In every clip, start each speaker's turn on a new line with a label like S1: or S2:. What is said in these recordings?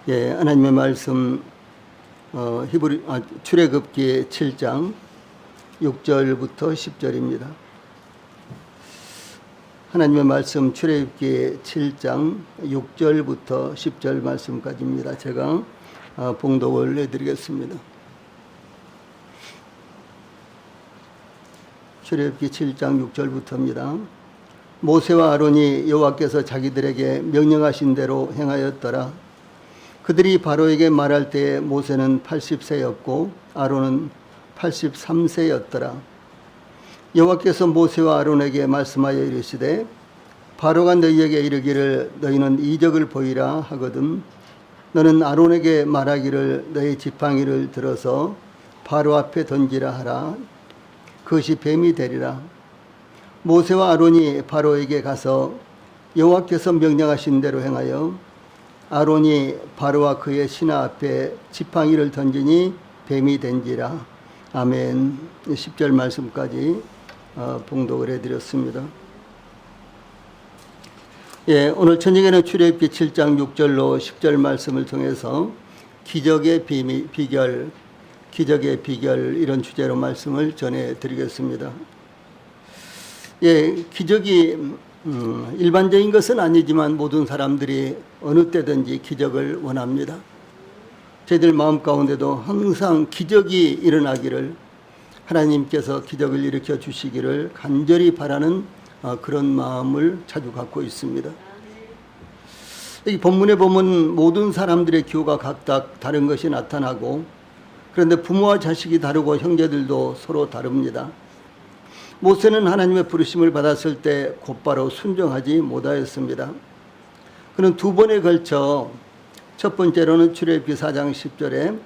S1: 하나님의 말씀 출애굽기 7장 6절부터 10절입니다. 하나님의 말씀 출애굽기 7장 6절부터 10절 말씀까지입니다. 제가 봉독을 해드리겠습니다. 출애굽기 7장 6절부터입니다. 모세와 아론이 여호와께서 자기들에게 명령하신 대로 행하였더라. 그들이 바로에게 말할 때에 모세는 80세였고 아론은 83세였더라. 여호와께서 모세와 아론에게 말씀하여 이르시되 바로가 너희에게 이르기를 너희는 이적을 보이라 하거든 너는 아론에게 말하기를 너희 지팡이를 들어서 바로 앞에 던지라 하라. 그것이 뱀이 되리라. 모세와 아론이 바로에게 가서 여호와께서 명령하신 대로 행하여 아론이 바로와 그의 신하 앞에 지팡이를 던지니 뱀이 된지라. 아멘. 10절 말씀까지 봉독을 해드렸습니다. 오늘 저녁에는 출애굽기 7장 6절로 10절 말씀을 통해서 기적의 비결 이런 주제로 말씀을 전해드리겠습니다. 기적이 일반적인 것은 아니지만 모든 사람들이 어느 때든지 기적을 원합니다. 저희들 마음 가운데도 항상 기적이 일어나기를 하나님께서 기적을 일으켜 주시기를 간절히 바라는 그런 마음을 자주 갖고 있습니다. 이 본문에 보면 모든 사람들의 기호가 각각 다른 것이 나타나고 그런데 부모와 자식이 다르고 형제들도 서로 다릅니다. 모세는 하나님의 부르심을 받았을 때 곧바로 순종하지 못하였습니다. 그는 두 번에 걸쳐 첫 번째로는 출애굽기 4장 10절에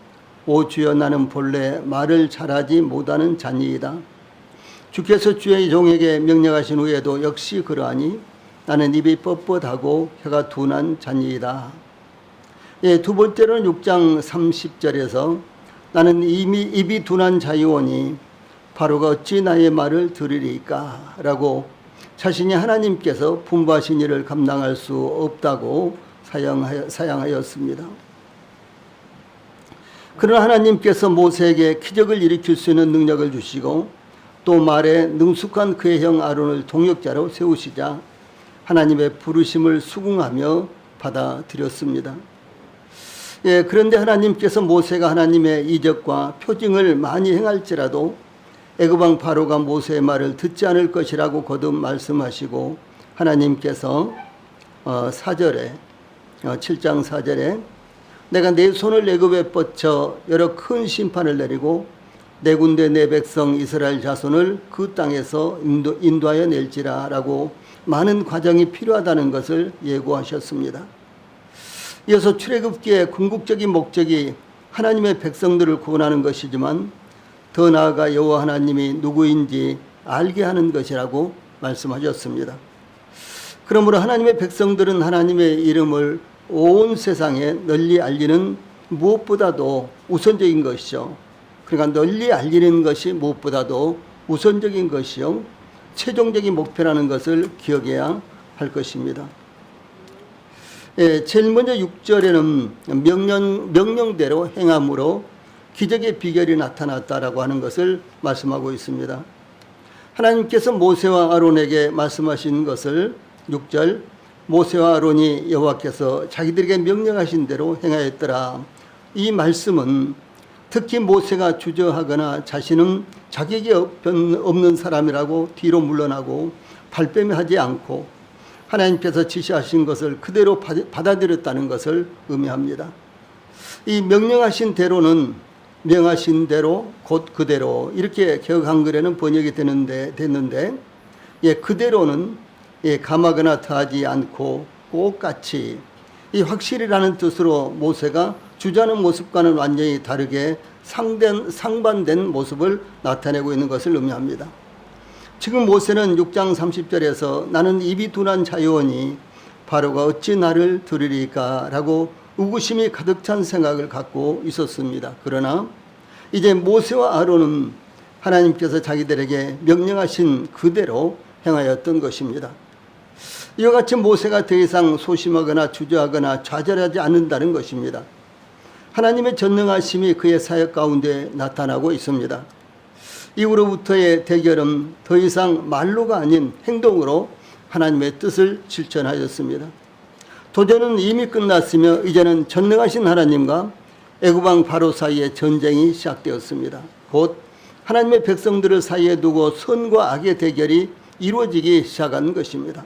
S1: 오 주여 나는 본래 말을 잘하지 못하는 자니이다. 주께서 주의 종에게 명령하신 후에도 역시 그러하니 나는 입이 뻣뻣하고 혀가 둔한 자니이다. 두 번째로는 6장 30절에서 나는 이미 입이 둔한 자이오니 바로가 어찌 나의 말을 들으리까? 라고 자신이 하나님께서 분부하신 일을 감당할 수 없다고 사양하였습니다. 그러나 하나님께서 모세에게 기적을 일으킬 수 있는 능력을 주시고 또 말에 능숙한 그의 형 아론을 동역자로 세우시자 하나님의 부르심을 수긍하며 받아들였습니다. 그런데 하나님께서 모세가 하나님의 이적과 표징을 많이 행할지라도 애굽왕 바로가 모세의 말을 듣지 않을 것이라고 거듭 말씀하시고 하나님께서 7장 4절에 내가 내 손을 애굽에 뻗쳐 여러 큰 심판을 내리고 내 군대 내 백성 이스라엘 자손을 그 땅에서 인도하여 낼지라 라고 많은 과정이 필요하다는 것을 예고하셨습니다. 이어서 출애굽기의 궁극적인 목적이 하나님의 백성들을 구원하는 것이지만 더 나아가 여호와 하나님이 누구인지 알게 하는 것이라고 말씀하셨습니다. 그러므로 하나님의 백성들은 하나님의 이름을 온 세상에 널리 알리는 무엇보다도 우선적인 것이죠. 그러니까 널리 알리는 것이 무엇보다도 우선적인 것이요 최종적인 목표라는 것을 기억해야 할 것입니다. 제일 먼저 6절에는 명령대로 행함으로 기적의 비결이 나타났다라고 하는 것을 말씀하고 있습니다. 하나님께서 모세와 아론에게 말씀하신 것을 6절 모세와 아론이 여호와께서 자기들에게 명령하신 대로 행하였더라. 이 말씀은 특히 모세가 주저하거나 자신은 자격이 없는 사람이라고 뒤로 물러나고 발뺌하지 않고 하나님께서 지시하신 것을 그대로 받아들였다는 것을 의미합니다. 이 명령하신 대로는 명하신 대로 곧 그대로 이렇게 개역 한글에는 번역이 됐는데 그대로는 감하거나 더하지 않고 똑같이 이 확실히라는 뜻으로 모세가 주저하는 모습과는 완전히 다르게 상반된 모습을 나타내고 있는 것을 의미합니다. 지금 모세는 6장 30절에서 나는 입이 둔한 자요원이 바로가 어찌 나를 들으리까 라고 의구심이 가득 찬 생각을 갖고 있었습니다. 그러나 이제 모세와 아론은 하나님께서 자기들에게 명령하신 그대로 행하였던 것입니다. 이와 같이 모세가 더 이상 소심하거나 주저하거나 좌절하지 않는다는 것입니다. 하나님의 전능하심이 그의 사역 가운데 나타나고 있습니다. 이후로부터의 대결은 더 이상 말로가 아닌 행동으로 하나님의 뜻을 실천하였습니다. 도전은 이미 끝났으며 이제는 전능하신 하나님과 애굽 왕 바로 사이에 전쟁이 시작되었습니다. 곧 하나님의 백성들을 사이에 두고 선과 악의 대결이 이루어지기 시작한 것입니다.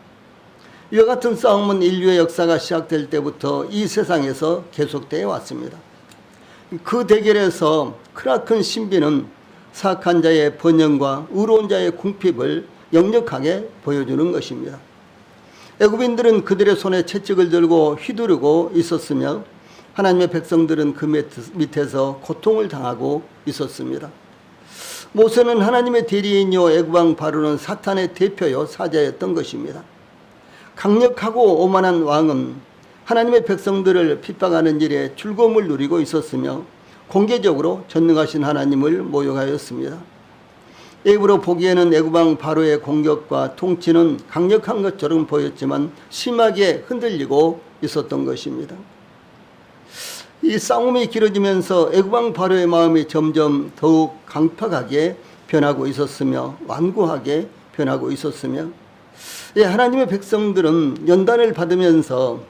S1: 이와 같은 싸움은 인류의 역사가 시작될 때부터 이 세상에서 계속되어 왔습니다. 그 대결에서 크나큰 신비는 사악한 자의 번영과 의로운 자의 궁핍을 역력하게 보여주는 것입니다. 애굽인들은 그들의 손에 채찍을 들고 휘두르고 있었으며 하나님의 백성들은 그 밑에서 고통을 당하고 있었습니다. 모세는 하나님의 대리인이요 애굽 왕 바로는 사탄의 대표요 사자였던 것입니다. 강력하고 오만한 왕은 하나님의 백성들을 핍박하는 일에 즐거움을 누리고 있었으며 공개적으로 전능하신 하나님을 모욕하였습니다. 일부러 보기에는 애굽 왕 바로의 공격과 통치는 강력한 것처럼 보였지만 심하게 흔들리고 있었던 것입니다. 이 싸움이 길어지면서 애굽 왕 바로의 마음이 점점 더욱 강팍하게 변하고 있었으며 완고하게 변하고 있었으며 하나님의 백성들은 연단을 받으면서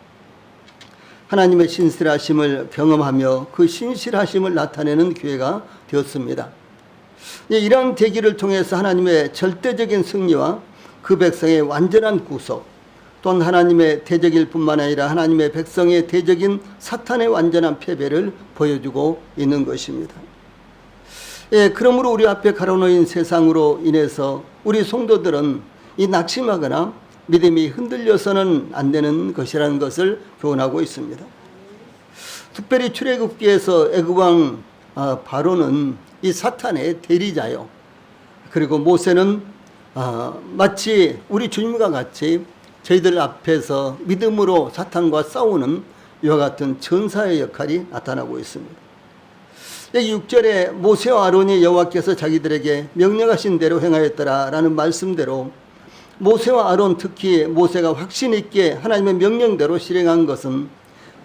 S1: 하나님의 신실하심을 경험하며 그 신실하심을 나타내는 기회가 되었습니다. 이러한 대기를 통해서 하나님의 절대적인 승리와 그 백성의 완전한 구속, 또한 하나님의 대적일 뿐만 아니라 하나님의 백성의 대적인 사탄의 완전한 패배를 보여주고 있는 것입니다. 그러므로 우리 앞에 가로놓인 세상으로 인해서 우리 성도들은 이 낙심하거나 믿음이 흔들려서는 안 되는 것이라는 것을 교훈하고 있습니다. 특별히 출애굽기에서 애굽 왕 바로는 이 사탄의 대리자요. 그리고 모세는 마치 우리 주님과 같이 저희들 앞에서 믿음으로 사탄과 싸우는 이와 같은 전사의 역할이 나타나고 있습니다. 여기 6절에 모세와 아론이 여호와께서 자기들에게 명령하신 대로 행하였더라라는 말씀대로 모세와 아론, 특히 모세가 확신 있게 하나님의 명령대로 실행한 것은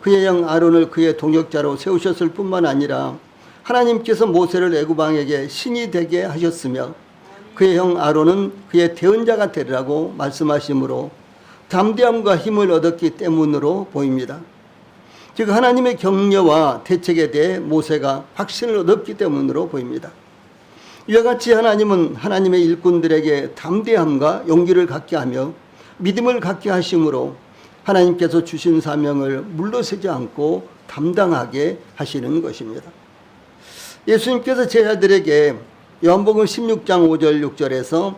S1: 그의 형 아론을 그의 동역자로 세우셨을 뿐만 아니라 하나님께서 모세를 애굽 왕에게 신이 되게 하셨으며 그의 형 아론은 그의 대언자가 되리라고 말씀하시므로 담대함과 힘을 얻었기 때문으로 보입니다. 즉 하나님의 격려와 대책에 대해 모세가 확신을 얻었기 때문으로 보입니다. 이와 같이 하나님은 하나님의 일꾼들에게 담대함과 용기를 갖게 하며 믿음을 갖게 하심으로 하나님께서 주신 사명을 물러서지 않고 담당하게 하시는 것입니다. 예수님께서 제자들에게 요한복음 16장 5절 6절에서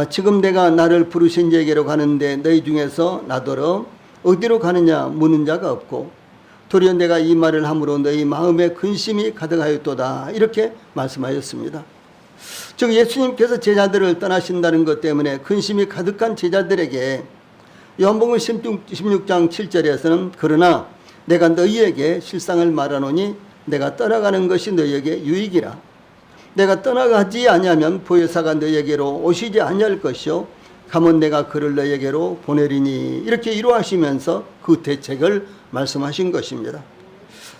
S1: 지금 내가 나를 부르신 자에게로 가는데 너희 중에서 나더러 어디로 가느냐 묻는 자가 없고 도리어 내가 이 말을 함으로 너희 마음에 근심이 가득하였도다 이렇게 말씀하셨습니다. 즉 예수님께서 제자들을 떠나신다는 것 때문에 근심이 가득한 제자들에게 요한복음 16장 7절에서는 그러나 내가 너희에게 실상을 말하노니 내가 떠나가는 것이 너희에게 유익이라. 내가 떠나가지 아니하면 보혜사가 너희에게로 오시지 아니할 것이요 가면 내가 그를 너희에게로 보내리니 이렇게 이루하시면서 그 대책을 말씀하신 것입니다.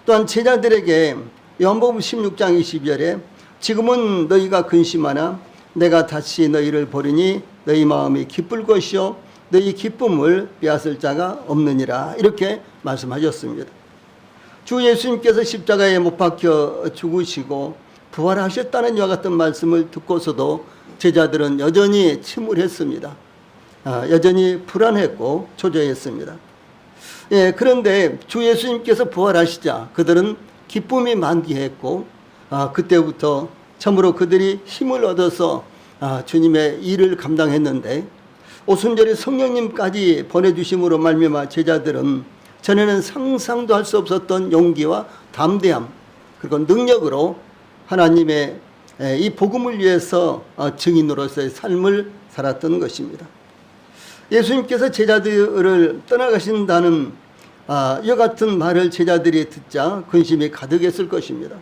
S1: 또한 제자들에게 요한복음 16장 22절에 지금은 너희가 근심하나 내가 다시 너희를 보리니 너희 마음이 기쁠 것이요 너희 기쁨을 빼앗을 자가 없느니라 이렇게 말씀하셨습니다. 주 예수님께서 십자가에 못 박혀 죽으시고 부활하셨다는 이와 같은 말씀을 듣고서도 제자들은 여전히 침울했습니다. 여전히 불안했고 초조했습니다. 그런데 주 예수님께서 부활하시자 그들은 기쁨이 만기했고 그때부터 참으로 그들이 힘을 얻어서 주님의 일을 감당했는데 오순절에 성령님까지 보내주심으로 말미암아 제자들은 전에는 상상도 할 수 없었던 용기와 담대함 그리고 능력으로 하나님의 이 복음을 위해서 증인으로서의 삶을 살았던 것입니다. 예수님께서 제자들을 떠나가신다는 이와 같은 말을 제자들이 듣자 근심이 가득했을 것입니다.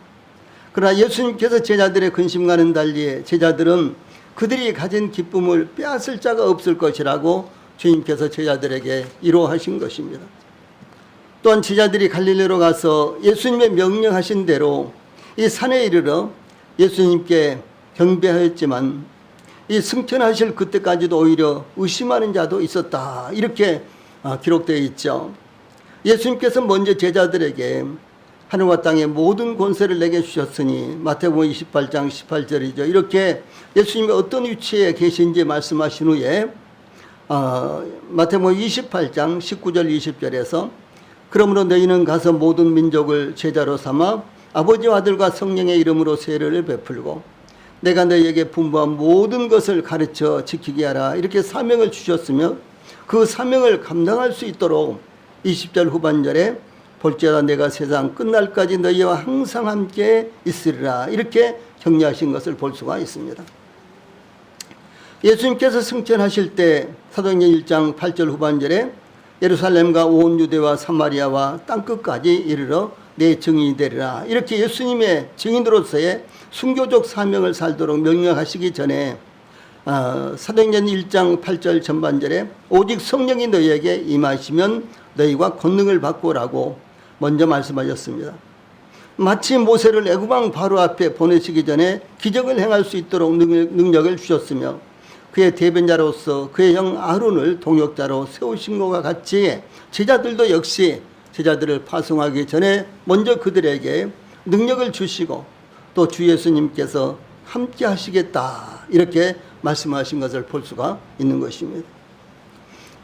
S1: 그러나 예수님께서 제자들의 근심과는 달리 제자들은 그들이 가진 기쁨을 빼앗을 자가 없을 것이라고 주님께서 제자들에게 이루어하신 것입니다. 또한 제자들이 갈릴리로 가서 예수님의 명령하신 대로 이 산에 이르러 예수님께 경배하였지만 이 승천하실 그때까지도 오히려 의심하는 자도 있었다. 이렇게 기록되어 있죠. 예수님께서 먼저 제자들에게 하늘과 땅의 모든 권세를 내게 주셨으니 마태복음 28장 18절이죠. 이렇게 예수님이 어떤 위치에 계신지 말씀하신 후에 마태복음 28장 19절 20절에서 그러므로 너희는 가서 모든 민족을 제자로 삼아 아버지와 아들과 성령의 이름으로 세례를 베풀고 내가 너희에게 분부한 모든 것을 가르쳐 지키게 하라. 이렇게 사명을 주셨으며 그 사명을 감당할 수 있도록 20절 후반절에 볼지어다 내가 세상 끝날까지 너희와 항상 함께 있으리라. 이렇게 격려하신 것을 볼 수가 있습니다. 예수님께서 승천하실 때 사도행전 1장 8절 후반절에 예루살렘과 온 유대와 사마리아와 땅끝까지 이르러 내 증인이 되리라. 이렇게 예수님의 증인으로서의 순교적 사명을 살도록 명령하시기 전에 사도행전 1장 8절 전반절에 오직 성령이 너희에게 임하시면 너희가 권능을 받고라고 먼저 말씀하셨습니다. 마치 모세를 애굽왕 바로 앞에 보내시기 전에 기적을 행할 수 있도록 능력을 주셨으며 그의 대변자로서 그의 형 아론을 동역자로 세우신 것과 같이 제자들도 역시 제자들을 파송하기 전에 먼저 그들에게 능력을 주시고 또 주 예수님께서 함께 하시겠다 이렇게 말씀하신 것을 볼 수가 있는 것입니다.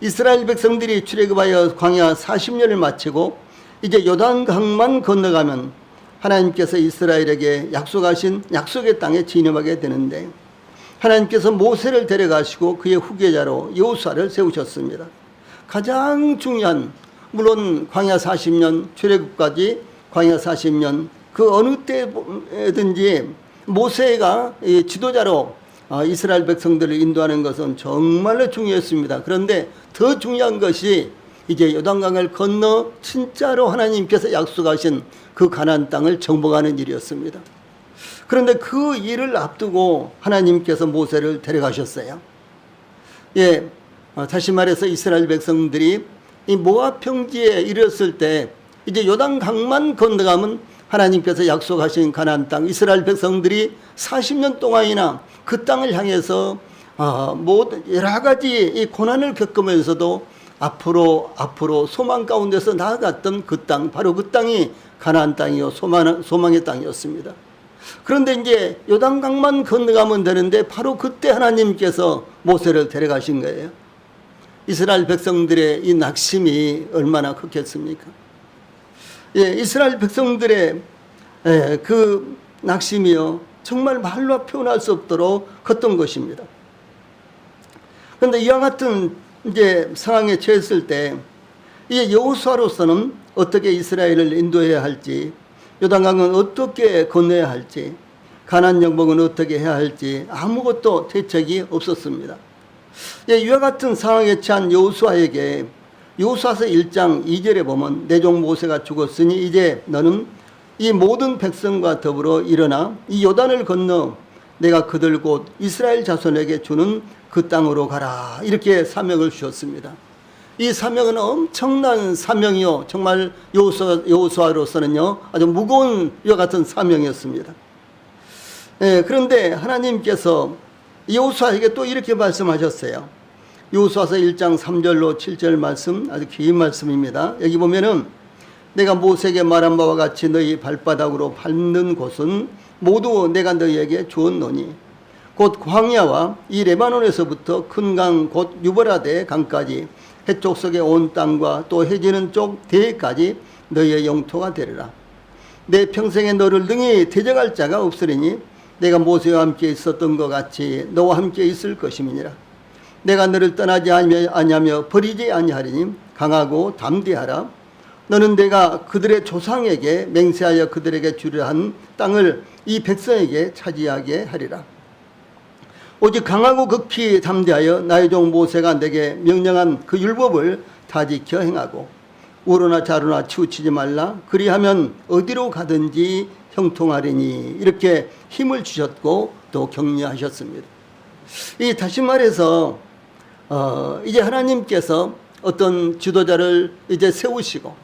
S1: 이스라엘 백성들이 출애굽하여 광야 40년을 마치고 이제 요단강만 건너가면 하나님께서 이스라엘에게 약속하신 약속의 땅에 진입하게 되는데 하나님께서 모세를 데려가시고 그의 후계자로 여호수아를 세우셨습니다. 가장 중요한 물론 광야 40년 출애굽까지 광야 40년 그 어느 때든지 모세가 지도자로 이스라엘 백성들을 인도하는 것은 정말로 중요했습니다. 그런데 더 중요한 것이 이제 요단강을 건너 진짜로 하나님께서 약속하신 그 가나안 땅을 정복하는 일이었습니다. 그런데 그 일을 앞두고 하나님께서 모세를 데려가셨어요. 다시 말해서 이스라엘 백성들이 이 모압 평지에 이르렀을 때 이제 요단강만 건너가면 하나님께서 약속하신 가나안 땅 이스라엘 백성들이 40년 동안이나 그 땅을 향해서 여러 가지 이 고난을 겪으면서도 앞으로 소망 가운데서 나아갔던 그 땅, 바로 그 땅이 가나안 땅이요 소망의 땅이었습니다. 그런데 이제 요단강만 건너가면 되는데 바로 그때 하나님께서 모세를 데려가신 거예요. 이스라엘 백성들의 이 낙심이 얼마나 컸겠습니까? 이스라엘 백성들의 그 낙심이요 정말 말로 표현할 수 없도록 컸던 것입니다. 그런데 이와 같은 이제 상황에 처했을 때 이 여호수아로서는 어떻게 이스라엘을 인도해야 할지, 요단강은 어떻게 건너야 할지, 가나안 정복은 어떻게 해야 할지 아무것도 대책이 없었습니다. 이와 같은 상황에 처한 여호수아에게 여호수아서 1장 2절에 보면 내 종 모세가 죽었으니 이제 너는 이 모든 백성과 더불어 일어나 이 요단을 건너 내가 그들 곧 이스라엘 자손에게 주는 그 땅으로 가라. 이렇게 사명을 주셨습니다. 이 사명은 엄청난 사명이요. 정말 여호수아로서는요 아주 무거운 이와 같은 사명이었습니다. 그런데 하나님께서 여호수아에게 또 이렇게 말씀하셨어요. 여호수아서 1장 3절로 7절 말씀, 아주 긴 말씀입니다. 여기 보면은 내가 모세에게 말한 바와 같이 너희 발바닥으로 밟는 곳은 모두 내가 너희에게 주었노니 곧 광야와 이 레바논에서부터 큰 강 곧 유브라데 강까지 해쪽 속의 온 땅과 또 해지는 쪽 대해까지 너희의 영토가 되리라. 내 평생에 너를 능히 대적할 자가 없으리니 내가 모세와 함께 있었던 것 같이 너와 함께 있을 것임이니라. 내가 너를 떠나지 아니하며 버리지 아니하리니 강하고 담대하라. 너는 내가 그들의 조상에게 맹세하여 그들에게 주려 한 땅을 이 백성에게 차지하게 하리라. 오직 강하고 극히 담대하여 나의 종 모세가 내게 명령한 그 율법을 다 지켜 행하고 우로나 좌로나 치우치지 말라. 그리하면 어디로 가든지 형통하리니. 이렇게 힘을 주셨고 또 격려하셨습니다. 다시 말해서 이제 하나님께서 어떤 지도자를 이제 세우시고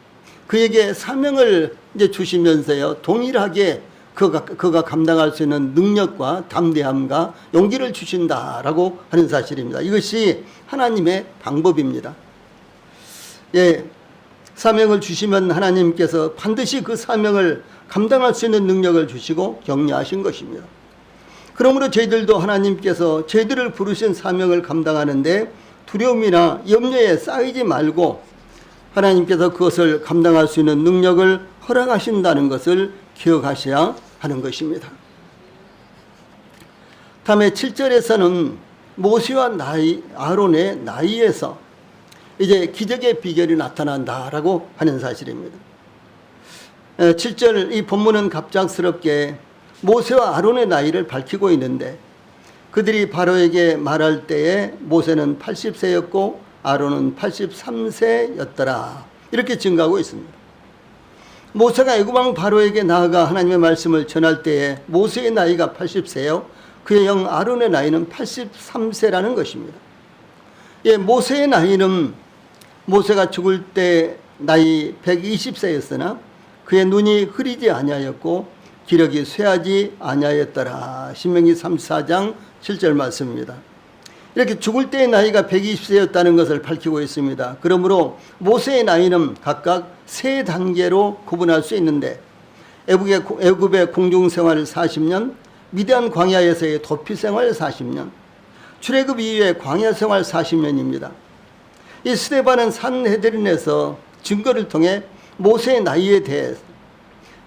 S1: 그에게 사명을 이제 주시면서요, 동일하게 그가 감당할 수 있는 능력과 담대함과 용기를 주신다라고 하는 사실입니다. 이것이 하나님의 방법입니다. 예, 사명을 주시면 하나님께서 반드시 그 사명을 감당할 수 있는 능력을 주시고 격려하신 것입니다. 그러므로 저희들도 하나님께서 저희들을 부르신 사명을 감당하는데 두려움이나 염려에 쌓이지 말고 하나님께서 그것을 감당할 수 있는 능력을 허락하신다는 것을 기억하셔야 하는 것입니다. 다음에 7절에서는 모세와 아론의 나이에서 이제 기적의 비결이 나타난다라고 하는 사실입니다. 7절 이 본문은 갑작스럽게 모세와 아론의 나이를 밝히고 있는데 그들이 바로에게 말할 때에 모세는 80세였고 아론은 83세였더라. 이렇게 증가하고 있습니다. 모세가 애굽왕 바로에게 나아가 하나님의 말씀을 전할 때에 모세의 나이가 80세요. 그의 형 아론의 나이는 83세라는 것입니다. 예, 모세의 나이는 모세가 죽을 때 나이 120세였으나 그의 눈이 흐리지 아니하였고 기력이 쇠하지 아니하였더라. 신명기 34장 7절 말씀입니다. 이렇게 죽을 때의 나이가 120세였다는 것을 밝히고 있습니다. 그러므로 모세의 나이는 각각 세 단계로 구분할 수 있는데 애굽의 공중생활 40년, 미디안 광야에서의 도피생활 40년, 출애굽 이후의 광야생활 40년입니다. 이 스데반은 산헤드린에서 증거를 통해 모세의 나이에 대해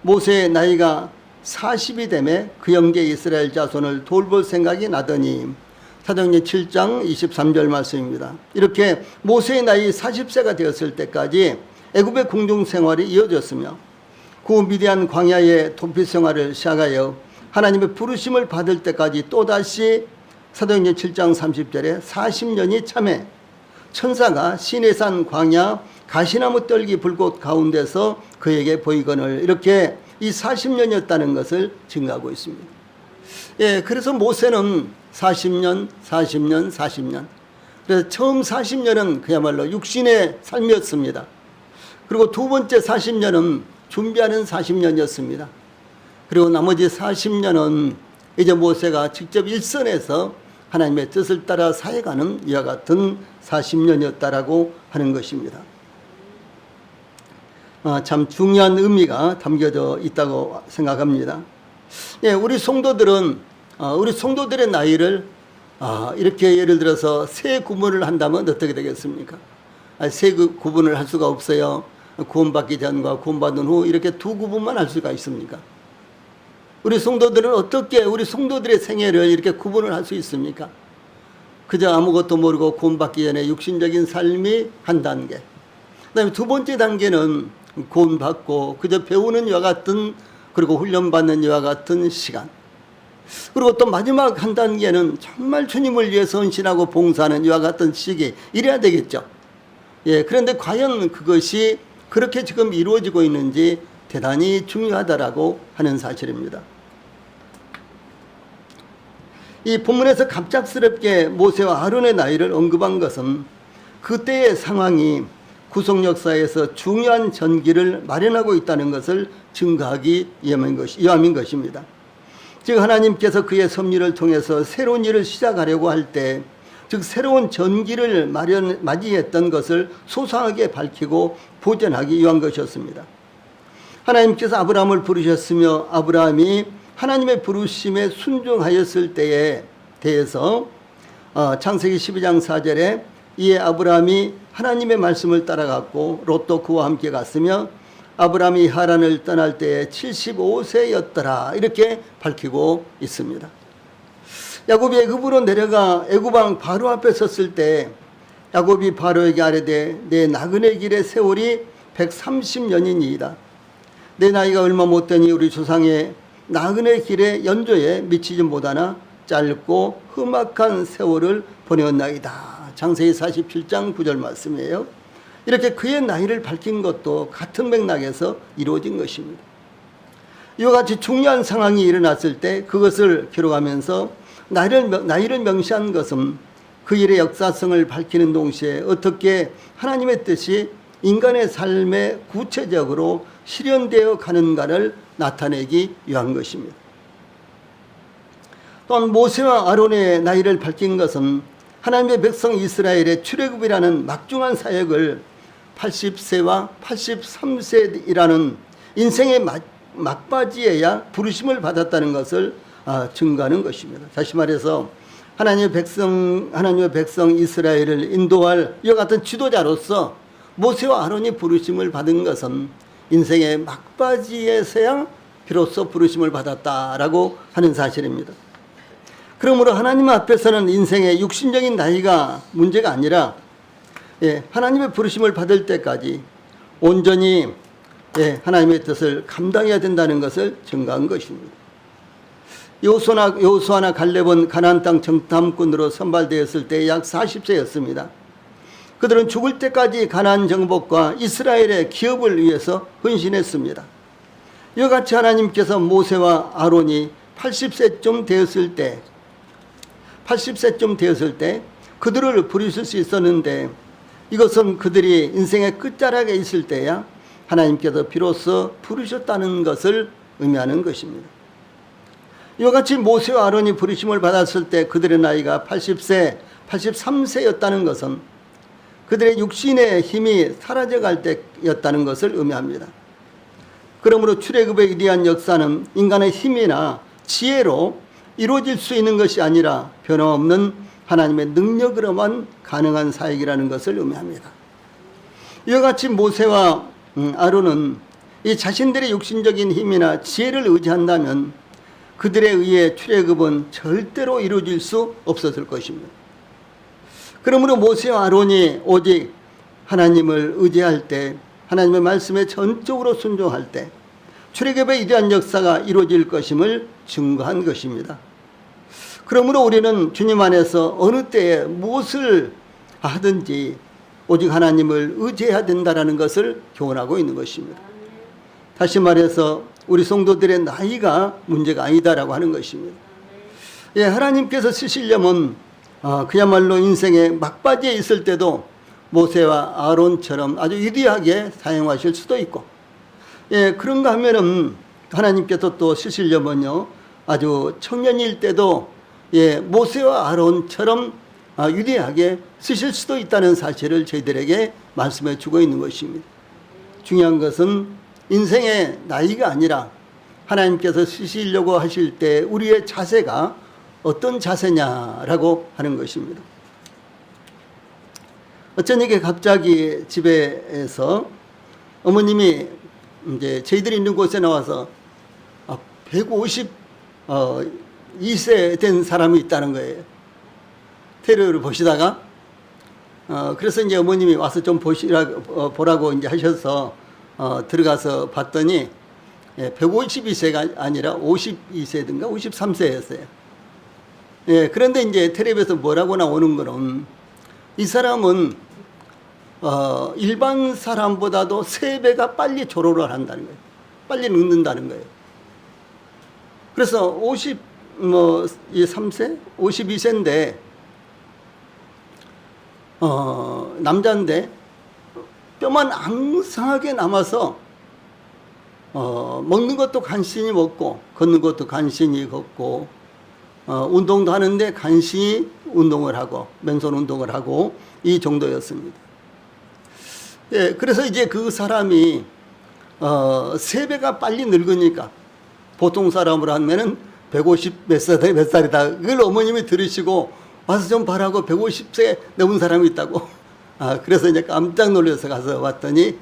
S1: 모세의 나이가 40이 되매 그 형제 이스라엘 자손을 돌볼 생각이 나더니 사도행전 7장 23절 말씀입니다. 이렇게 모세의 나이 40세가 되었을 때까지 애굽의 공중생활이 이어졌으며 그 미디안 광야의 도피 생활을 시작하여 하나님의 부르심을 받을 때까지 또다시 사도행전 7장 30절에 40년이 참해 천사가 시내산 광야 가시나무 떨기 불꽃 가운데서 그에게 보이거늘 이렇게 이 40년이었다는 것을 증가하고 있습니다. 예, 그래서 모세는 40년, 40년, 40년. 그래서 처음 40년은 그야말로 육신의 삶이었습니다. 그리고 두 번째 40년은 준비하는 40년이었습니다. 그리고 나머지 40년은 이제 모세가 직접 일선에서 하나님의 뜻을 따라 사해가는 이와 같은 40년이었다라고 하는 것입니다. 참 중요한 의미가 담겨져 있다고 생각합니다. 예, 우리 성도들의 나이를 이렇게 예를 들어서 세 구분을 한다면 어떻게 되겠습니까? 세 구분을 할 수가 없어요. 구원받기 전과 구원받은 후 이렇게 두 구분만 할 수가 있습니까? 우리 성도들은 어떻게 우리 성도들의 생애를 이렇게 구분을 할 수 있습니까? 그저 아무것도 모르고 구원받기 전에 육신적인 삶이 한 단계. 그다음에 두 번째 단계는 구원받고 그저 배우는 이와 같은 그리고 훈련받는 이와 같은 시간. 그리고 또 마지막 한 단계는 정말 주님을 위해서 헌신하고 봉사하는 이와 같은 시기. 이래야 되겠죠. 예, 그런데 과연 그것이 그렇게 지금 이루어지고 있는지 대단히 중요하다라고 하는 사실입니다. 이 본문에서 갑작스럽게 모세와 아론의 나이를 언급한 것은 그때의 상황이 구속 역사에서 중요한 전기를 마련하고 있다는 것을 증거하기 위함인 것입니다. 즉 하나님께서 그의 섭리를 통해서 새로운 일을 시작하려고 할 때, 즉 새로운 전기를 맞이했던 것을 소상하게 밝히고 보존하기 위한 것이었습니다. 하나님께서 아브라함을 부르셨으며 아브라함이 하나님의 부르심에 순종하였을 때에 대해서 창세기 12장 4절에 이에 아브라함이 하나님의 말씀을 따라갔고 롯도 그와 함께 갔으며 아브라함이 하란을 떠날 때에 75세였더라 이렇게 밝히고 있습니다. 야곱이 애굽으로 내려가 애굽왕 바로 앞에 섰을 때 야곱이 바로에게 아뢰되 내 나그네 길의 세월이 130년이니이다. 내 나이가 얼마 못되니 우리 조상의 나그네 길의 연조에 미치지 못하나 짧고 험악한 세월을 보내었나이다. 창세기 47장 9절 말씀이에요. 이렇게 그의 나이를 밝힌 것도 같은 맥락에서 이루어진 것입니다. 이와 같이 중요한 상황이 일어났을 때 그것을 기록하면서 나이를 명시한 것은 그 일의 역사성을 밝히는 동시에 어떻게 하나님의 뜻이 인간의 삶에 구체적으로 실현되어 가는가를 나타내기 위한 것입니다. 또한 모세와 아론의 나이를 밝힌 것은 하나님의 백성 이스라엘의 출애굽이라는 막중한 사역을 80세와 83세이라는 인생의 막바지에야 부르심을 받았다는 것을 증거하는 것입니다. 다시 말해서 하나님의 백성 이스라엘을 인도할 이와 같은 지도자로서 모세와 아론이 부르심을 받은 것은 인생의 막바지에서야 비로소 부르심을 받았다라고 하는 사실입니다. 그러므로 하나님 앞에서는 인생의 육신적인 나이가 문제가 아니라 하나님의 부르심을 받을 때까지 온전히 하나님의 뜻을 감당해야 된다는 것을 증거한 것입니다. 여호수아나 갈렙은 가나안 땅 정탐꾼으로 선발되었을 때 약 40세였습니다. 그들은 죽을 때까지 가나안 정복과 이스라엘의 기업을 위해서 헌신했습니다. 이와 같이 하나님께서 모세와 아론이 80세쯤 되었을 때 그들을 부르실 수 있었는데 이것은 그들이 인생의 끝자락에 있을 때야 하나님께서 비로소 부르셨다는 것을 의미하는 것입니다. 이와 같이 모세와 아론이 부르심을 받았을 때 그들의 나이가 80세, 83세였다는 것은 그들의 육신의 힘이 사라져갈 때였다는 것을 의미합니다. 그러므로 출애굽에 의한 역사는 인간의 힘이나 지혜로 이루어질 수 있는 것이 아니라 변함없는 하나님의 능력으로만 가능한 사역이라는 것을 의미합니다. 이와 같이 모세와 아론은 이 자신들의 육신적인 힘이나 지혜를 의지한다면 그들에 의해 출애굽은 절대로 이루어질 수 없었을 것입니다. 그러므로 모세와 아론이 오직 하나님을 의지할 때, 하나님의 말씀에 전적으로 순종할 때 출애굽에 이러한 역사가 이루어질 것임을 증거한 것입니다. 그러므로 우리는 주님 안에서 어느 때에 무엇을 하든지 오직 하나님을 의지해야 된다는 것을 교훈하고 있는 것입니다. 다시 말해서 우리 성도들의 나이가 문제가 아니다라고 하는 것입니다. 하나님께서 쓰시려면 그야말로 인생의 막바지에 있을 때도 모세와 아론처럼 아주 위대하게 사용하실 수도 있고, 그런가 하면은 하나님께서 또 쓰시려면요 아주 청년일 때도 모세와 아론처럼 위대하게 쓰실 수도 있다는 사실을 저희들에게 말씀해 주고 있는 것입니다. 중요한 것은 인생의 나이가 아니라 하나님께서 쓰시려고 하실 때 우리의 자세가 어떤 자세냐라고 하는 것입니다. 어쩌니까 갑자기 집에서 어머님이 이제 저희들이 있는 곳에 나와서 152세 된 사람이 있다는 거예요. 테레비를 보시다가 그래서 이제 어머님이 와서 좀 보라고 이제 하셔서 들어가서 봤더니 152세가 아니라 52세든가 53세였어요. 그런데 이제 텔레비에서 뭐라고 나오는 거는 이 사람은 일반 사람보다도 3배가 빨리 졸업을 한다는 거예요. 빨리 늙는다는 거예요. 그래서 53세? 52세인데 남자인데 뼈만 앙상하게 남아서 먹는 것도 간신히 먹고 걷는 것도 간신히 걷고 운동도 하는데 간신히 운동을 하고 맨손 운동을 하고 이 정도였습니다. 그래서 이제 그 사람이 3배가 빨리 늙으니까 보통 사람으로 하면은 150 몇 살이다. 그걸 어머님이 들으시고 와서 좀 봐라고 150세 넘은 사람이 있다고. 그래서 이제 깜짝 놀라서 가서 봤더니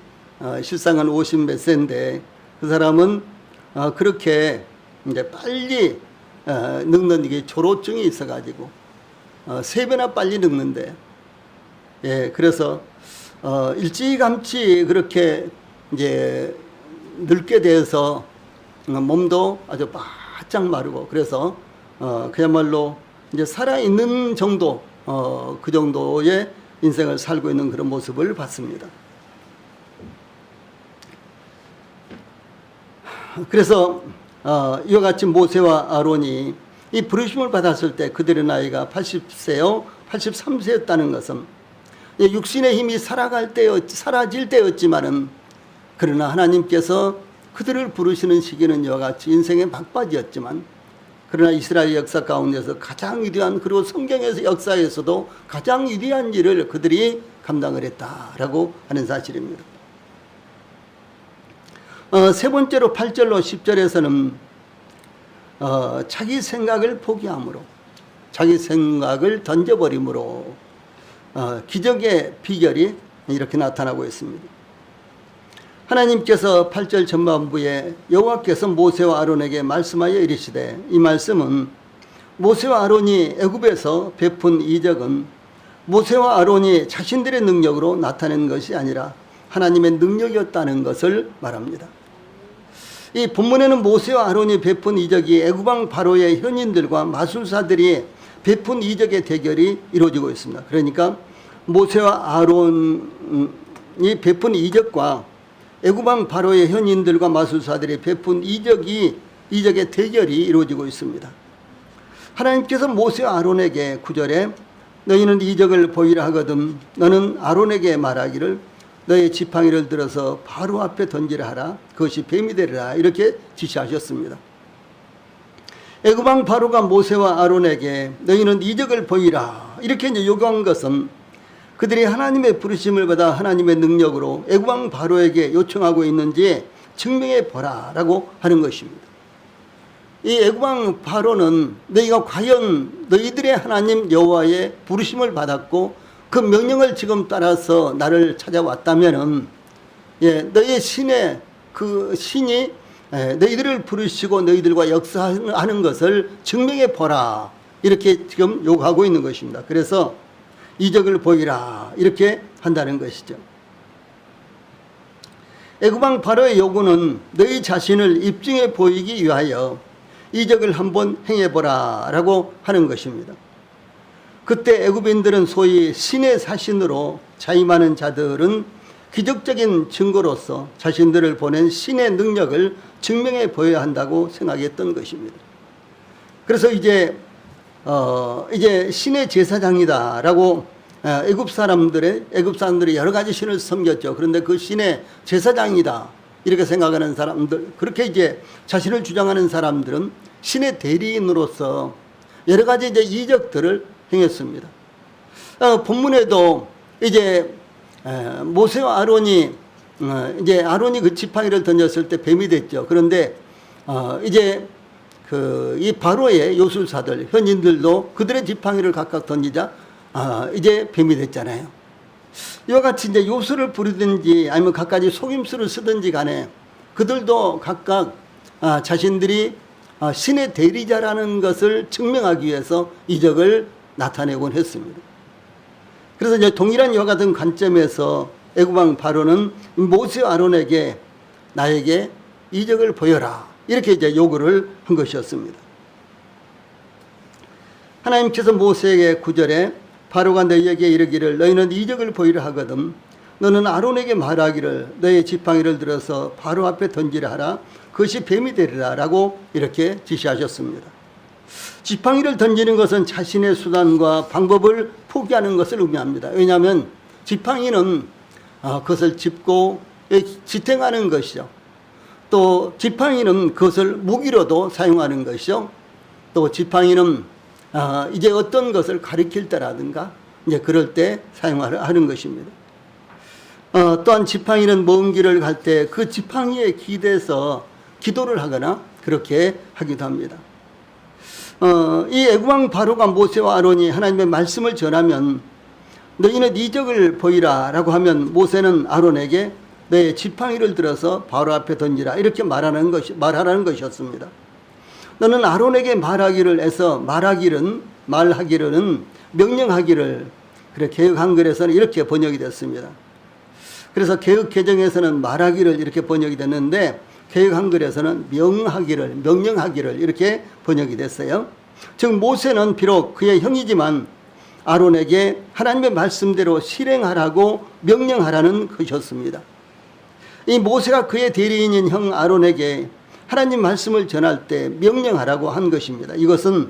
S1: 실상은 50 몇 세인데 그 사람은 그렇게 이제 빨리 늙는 이게 조로증이 있어가지고 3배나 빨리 늙는데, 그래서 일찌감치 그렇게 이제 늙게 돼서 몸도 아주 바짝 마르고 그래서 그야말로 이제 살아있는 정도 그 정도의 인생을 살고 있는 그런 모습을 봤습니다. 그래서 이와 같이 모세와 아론이 이 부르심을 받았을 때 그들의 나이가 80세요 83세였다는 것은 육신의 힘이 사라질 때였지만은, 그러나 하나님께서 그들을 부르시는 시기는 이와 같이 인생의 막바지였지만, 그러나 이스라엘 역사 가운데서 가장 위대한, 그리고 성경에서 역사에서도 가장 위대한 일을 그들이 감당을 했다라고 하는 사실입니다. 세 번째로 8절로 10절에서는 자기 생각을 포기함으로, 자기 생각을 던져버림으로 기적의 비결이 이렇게 나타나고 있습니다. 하나님께서 8절 전반부에 여호와께서 모세와 아론에게 말씀하여 이르시되, 이 말씀은 모세와 아론이 애굽에서 베푼 이적은 모세와 아론이 자신들의 능력으로 나타낸 것이 아니라 하나님의 능력이었다는 것을 말합니다. 이 본문에는 모세와 아론이 베푼 이적이 애굽왕 바로의 현인들과 마술사들이 베푼 이적의 대결이 이루어지고 있습니다. 그러니까 모세와 아론이 베푼 이적과 애굽왕 바로의 현인들과 마술사들이 베푼 이적의 대결이 이루어지고 있습니다. 하나님께서 모세와 아론에게 9절에 너희는 이적을 보이라 하거든 너는 아론에게 말하기를 너의 지팡이를 들어서 바로 앞에 던지라 하라. 그것이 뱀이 되리라. 이렇게 지시하셨습니다. 애굽왕 바로가 모세와 아론에게 너희는 이적을 보이라 이렇게 이제 요구한 것은 그들이 하나님의 부르심을 받아 하나님의 능력으로 애굽왕 바로에게 요청하고 있는지 증명해 보라라고 하는 것입니다. 이 애굽왕 바로는 너희가 과연 너희들의 하나님 여호와의 부르심을 받았고 그 명령을 지금 따라서 나를 찾아왔다면은 너희 신의 그 신이 너희들을 부르시고 너희들과 역사하는 것을 증명해 보라 이렇게 지금 요구하고 있는 것입니다. 그래서 이적을 보이라 이렇게 한다는 것이죠. 애굽왕 바로의 요구는 너희 자신을 입증해 보이기 위하여 이적을 한번 행해보라 라고 하는 것입니다. 그때 애굽인들은 소위 신의 사신으로 자임하는 자들은 기적적인 증거로서 자신들을 보낸 신의 능력을 증명해 보여야 한다고 생각했던 것입니다. 그래서 이제 신의 제사장이다라고 애굽 사람들이 여러 가지 신을 섬겼죠. 그런데 그 신의 제사장이다 이렇게 생각하는 사람들, 그렇게 이제 자신을 주장하는 사람들은 신의 대리인으로서 여러 가지 이제 이적들을 행했습니다. 본문에도 이제 모세와 아론이 이제 아론이 그 지팡이를 던졌을 때 뱀이 됐죠. 그런데 이제 이 바로의 요술사들 현인들도 그들의 지팡이를 각각 던지자 이제 뱀이 됐잖아요. 이와 같이 이제 요술을 부리든지 아니면 갖가지 속임수를 쓰든지 간에 그들도 각각 자신들이 신의 대리자라는 것을 증명하기 위해서 이적을 나타내곤 했습니다. 그래서 이제 동일한 이와 같은 관점에서 애굽왕 바로는 모세와 아론에게 나에게 이적을 보여라 이렇게 이제 요구를 한 것이었습니다. 하나님께서 모세에게 9절에 바로가 너희에게 이르기를 너희는 이적을 보이라 하거든 너는 아론에게 말하기를 너의 지팡이를 들어서 바로 앞에 던지라 하라. 그것이 뱀이 되리라 라고 이렇게 지시하셨습니다. 지팡이를 던지는 것은 자신의 수단과 방법을 포기하는 것을 의미합니다. 왜냐하면 지팡이는 그것을 짚고 지탱하는 것이죠. 또 지팡이는 그것을 무기로도 사용하는 것이죠. 또 지팡이는 이제 어떤 것을 가리킬 때라든가 이제 그럴 때 사용하는 것입니다. 또한 지팡이는 먼 길을 갈 때 그 지팡이에 기대서 기도를 하거나 그렇게 하기도 합니다. 이 애굽왕 바로가 모세와 아론이 하나님의 말씀을 전하면 너희는 이적을 보이라 라고 하면 모세는 아론에게 내 지팡이를 들어서 바로 앞에 던지라 이렇게 말하라는 것이었습니다. 너는 아론에게 말하기를 해서 말하기는 명령하기를 그래 개역 한글에서는 이렇게 번역이 됐습니다. 그래서 개역 개정에서는 말하기를 이렇게 번역이 됐는데 개역 한글에서는 명령하기를 이렇게 번역이 됐어요. 즉 모세는 비록 그의 형이지만 아론에게 하나님의 말씀대로 실행하라고 명령하라는 것이었습니다. 이 모세가 그의 대리인인 형 아론에게 하나님 말씀을 전할 때 명령하라고 한 것입니다. 이것은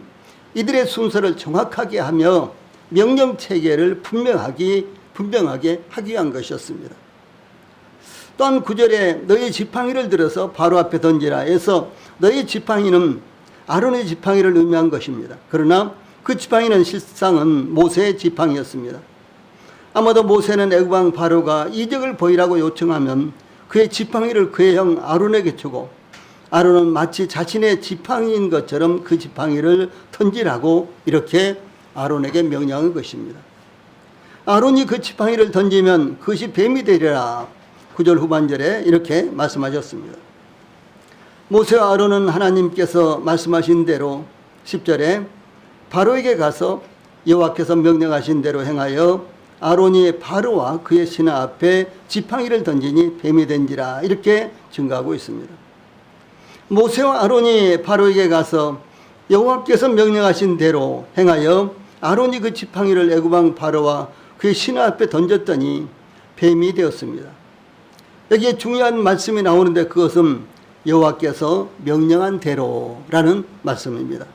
S1: 이들의 순서를 정확하게 하며 명령 체계를 분명하게 하기 위한 것이었습니다. 또한 9절에 너희 지팡이를 들어서 바로 앞에 던지라 해서 너희 지팡이는 아론의 지팡이를 의미한 것입니다. 그러나 그 지팡이는 실상은 모세의 지팡이였습니다. 아마도 모세는 애굽 왕 바로가 이적을 보이라고 요청하면 그의 지팡이를 그의 형 아론에게 주고 아론은 마치 자신의 지팡이인 것처럼 그 지팡이를 던지라고 이렇게 아론에게 명령한 것입니다. 아론이 그 지팡이를 던지면 그것이 뱀이 되리라. 9절 후반절에 이렇게 말씀하셨습니다. 모세와 아론은 하나님께서 말씀하신 대로 10절에 바로에게 가서 여호와께서 명령하신 대로 행하여 아론이 바로와 그의 신하 앞에 지팡이를 던지니 뱀이 된지라 이렇게 증가하고 있습니다. 모세와 아론이 바로에게 가서 여호와께서 명령하신 대로 행하여 아론이 그 지팡이를 애굽 왕 바로와 그의 신하 앞에 던졌더니 뱀이 되었습니다. 여기에 중요한 말씀이 나오는데 그것은 여호와께서 명령한 대로라는 말씀입니다.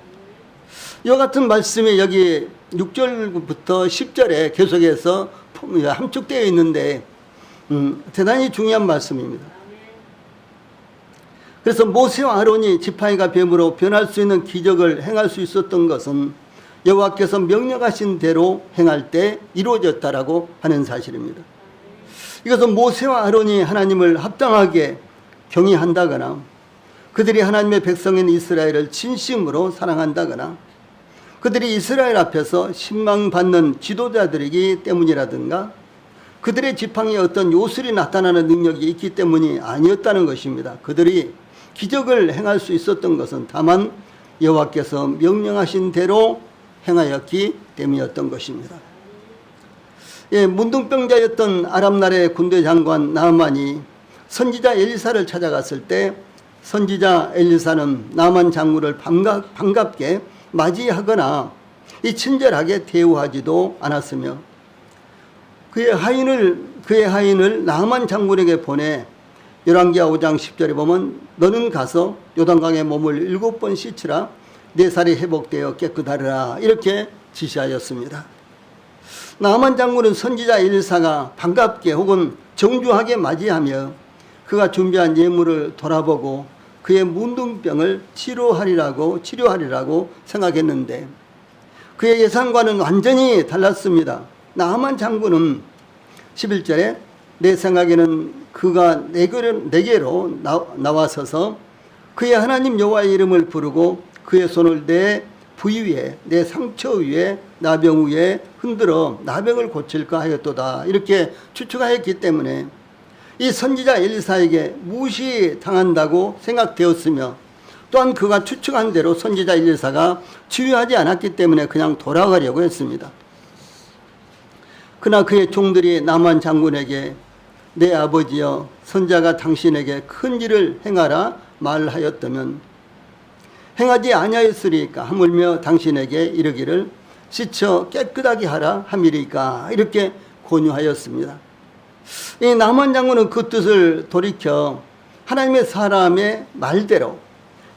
S1: 이와 같은 말씀이 여기 6절부터 10절에 계속해서 함축되어 있는데 대단히 중요한 말씀입니다. 그래서 모세와 아론이 지팡이가 뱀으로 변할 수 있는 기적을 행할 수 있었던 것은 여호와께서 명령하신 대로 행할 때 이루어졌다라고 하는 사실입니다. 이것은 모세와 아론이 하나님을 합당하게 경외한다거나 그들이 하나님의 백성인 이스라엘을 진심으로 사랑한다거나 그들이 이스라엘 앞에서 신망받는 지도자들이기 때문이라든가 그들의 지팡이에 어떤 요술이 나타나는 능력이 있기 때문이 아니었다는 것입니다. 그들이 기적을 행할 수 있었던 것은 다만 여호와께서 명령하신 대로 행하였기 때문이었던 것입니다. 문둥병자였던 아람 나라의 군대 장관 나아만이 선지자 엘리사를 찾아갔을 때 선지자 엘리사는 나아만 장군을 반갑게 맞이하거나 친절하게 대우하지도 않았으며 그의 하인을 나아만 장군에게 보내 열왕기하 5장 10절에 보면 너는 가서 요단강에 몸을 7번 씻으라 내 살이 회복되어 깨끗하리라 이렇게 지시하였습니다. 나아만 장군은 선지자 엘리사가 반갑게 혹은 정중하게 맞이하며 그가 준비한 예물을 돌아보고 그의 문둥병을 치료하리라고 생각했는데 그의 예상과는 완전히 달랐습니다. 나아만 장군은 11절에 내 생각에는 그가 내게로 나와서서 그의 하나님 여호와의 이름을 부르고 그의 손을 내 부위 위에 내 상처 위에 나병 위에 흔들어 나병을 고칠까 하였도다 이렇게 추측하였기 때문에 이 선지자 엘리사에게 무시당한다고 생각되었으며 또한 그가 추측한 대로 선지자 엘리사가 치유하지 않았기 때문에 그냥 돌아가려고 했습니다. 그러나 그의 종들이 나만 장군에게 내 아버지여 선자가 당신에게 큰 일을 행하라 말하였다면 행하지 아니하였으리까 하물며 당신에게 이르기를 씻어 깨끗하게 하라 함이리까 이렇게 권유하였습니다. 이 나만 장군은 그 뜻을 돌이켜 하나님의 사람의 말대로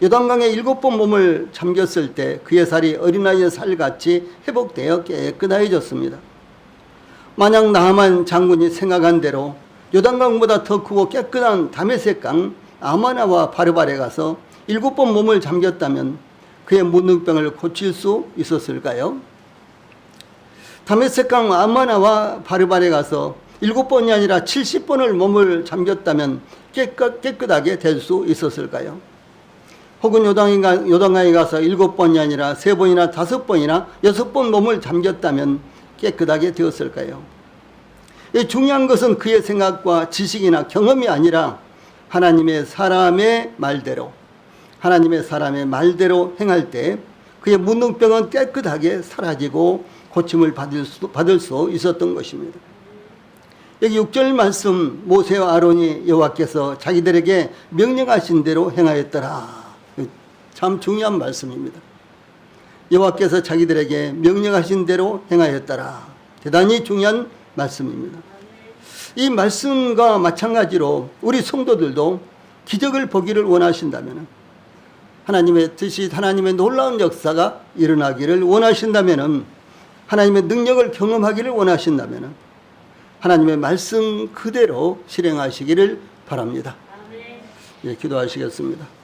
S1: 요단강에 7번 몸을 잠겼을 때 그의 살이 어린아이의 살같이 회복되어 깨끗해졌습니다. 만약 나만 장군이 생각한 대로 요단강보다 더 크고 깨끗한 다메섹강 아마나와 바르발에 가서 7번 몸을 잠겼다면 그의 문둥병을 고칠 수 있었을까요? 다메섹강 아마나와 바르발에 가서 7번이 아니라 70번을 몸을 잠겼다면 깨끗하게 될 수 있었을까요? 혹은 요단강에 가서 7번이 아니라 3번이나 5번이나 6번 몸을 잠겼다면 깨끗하게 되었을까요? 중요한 것은 그의 생각과 지식이나 경험이 아니라 하나님의 사람의 말대로 행할 때 그의 문둥병은 깨끗하게 사라지고 고침을 받을 수 있었던 것입니다. 여기 6절 말씀 모세와 아론이 여호와께서 자기들에게 명령하신 대로 행하였더라. 참 중요한 말씀입니다. 여호와께서 자기들에게 명령하신 대로 행하였더라. 대단히 중요한 말씀입니다. 이 말씀과 마찬가지로 우리 성도들도 기적을 보기를 원하신다면 하나님의 뜻이 하나님의 놀라운 역사가 일어나기를 원하신다면 하나님의 능력을 경험하기를 원하신다면 하나님의 말씀 그대로 실행하시기를 바랍니다. 예, 기도하시겠습니다.